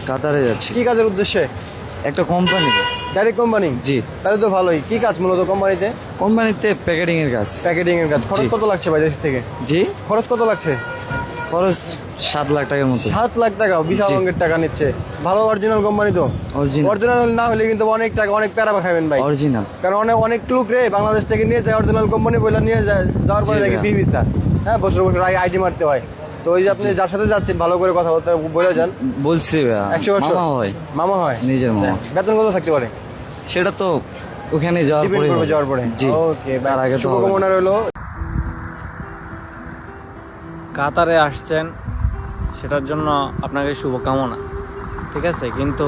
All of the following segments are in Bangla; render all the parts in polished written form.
কাতারে যাচ্ছি। কি কাজের উদ্দেশ্যে? একটা কোম্পানিতে। Direct company? জি। তাহলে তো ভালোই। কি কাজ মূলত কোম্পানিতে? কোম্পানিতে প্যাকেটিং এর কাজ। প্যাকেটিং এর কাজ। খরচ জি। কত লাগছে ভাই দেশ থেকে? জি, খরচ কত লাগছে? খরচ 7 লাখ টাকার মতো। 7 লাখ টাকা? বিশাল জি। অঙ্কের টাকা নিচ্ছে। ভালো অরিজিনাল কোম্পানি তো? অরিজিনাল। অরিজিনাল না হলে কিন্তু অনেক টাকা, অনেক প্যারা খাবেন ভাই। অরিজিনাল। কারণ অনেক লোক রে বাংলাদেশ থেকে নিয়ে যায় অরিজিনাল কোম্পানি বলে নিয়ে যায়, যাওয়ার পরে জি দেখি ভাইয়া। Free visa. হ্যাঁ, বছর বছর আগে আইডি মারতে হয়। তো ওই যে আপনি যার সাথে যাচ্ছেন ভালো করে কথা বলতে বলে যান। বলছি ভাইয়া, 100%। মামা হয়, মামা হয়? নিজের মামা। বেতন কত থাকতে পারে? সেটা তো ওখানে যাওয়ার ডিপেন্ড পরে করবে হবে। যাওয়ার পরে। জি, ওকে, তার আগে তো হবে না। শুভকামনা রইলো। কাতারে আসছেন সেটার জন্য আপনাকে শুভকামনা, ঠিক আছে। কিন্তু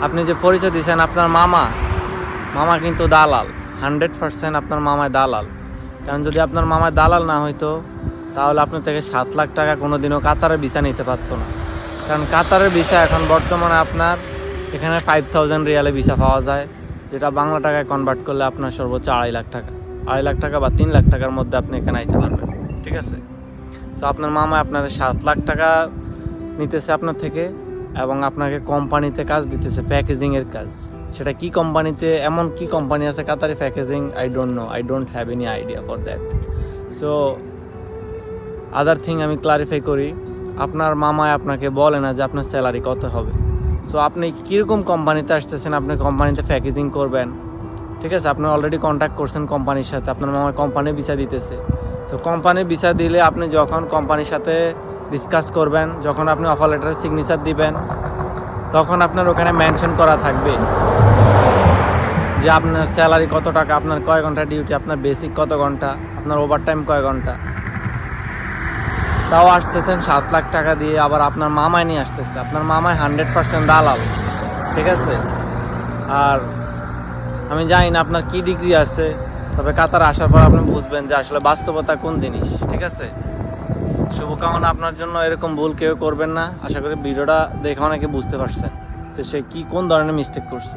আপনি যে পরিচয় দিয়েছেন আপনার মামা কিন্তু দালাল। 100% আপনার মামায় দালাল। কারণ যদি আপনার মামায় দালাল না হইতো তাহলে আপনার থেকে 7 লাখ টাকা কোনোদিনও কাতারের ভিসা নিতে পারতো না। কারণ কাতারের ভিসা এখন বর্তমানে আপনার এখানে 5000 রিয়ালে ভিসা পাওয়া যায়, যেটা বাংলা টাকায় কনভার্ট করলে আপনার সর্বোচ্চ 2.5 লাখ টাকা, 2.5 লাখ টাকা বা 3 লাখ টাকার মধ্যে আপনি এখানে আইতে পারবেন, ঠিক আছে। তো আপনার মামা আপনার 7 লাখ টাকা নিতেছে আপনার থেকে, এবং আপনাকে কোম্পানিতে কাজ দিতেছে, প্যাকেজিংয়ের কাজ। সেটা কি কোম্পানিতে, এমন কি কোম্পানি আছে কাতারে packaging, I don't know, I don't have any idea for that. So other thing আমি ক্লারিফাই করি, আপনার মামায় আপনাকে বলে না যে আপনার স্যালারি কত হবে। সো আপনি কীরকম কোম্পানিতে আসতেছেন, আপনি কোম্পানিতে প্যাকেজিং করবেন, ঠিক আছে। আপনি অলরেডি কন্ট্যাক্ট করছেন কোম্পানির সাথে, আপনার মামা কোম্পানি ভিসা দিতেছে। সো কোম্পানির ভিসা দিলে আপনি যখন কোম্পানির সাথে ডিসকাস করবেন, যখন আপনি অফার লেটারের সিগনেচার দিবেন, তখন আপনার ওখানে মেনশন করা থাকবে যে আপনার স্যালারি কত টাকা, আপনার কয় ঘন্টা ডিউটি, আপনার বেসিক কত ঘন্টা, আপনার ওভারটাইম কয় ঘন্টা। তাও আসতেছেন 7 লাখ টাকা দিয়ে, আবার আপনার মামায় নিয়ে আসতেছে। আপনার মামায় 100% দালাল, ঠিক আছে। আর আমি জানি না আপনার কি ডিগ্রি আছে, তবে কাতার আসার পর আপনি বুঝবেন যে আসলে বাস্তবতা কোন জিনিস, ঠিক আছে। শুভকামনা আপনার জন্য। এরকম ভুল কেউ করবেন না। আশা করি ভিডিওটা দেখে অনেকে বুঝতে পারছেন যে সে কোন ধরনের মিস্টেক করছে।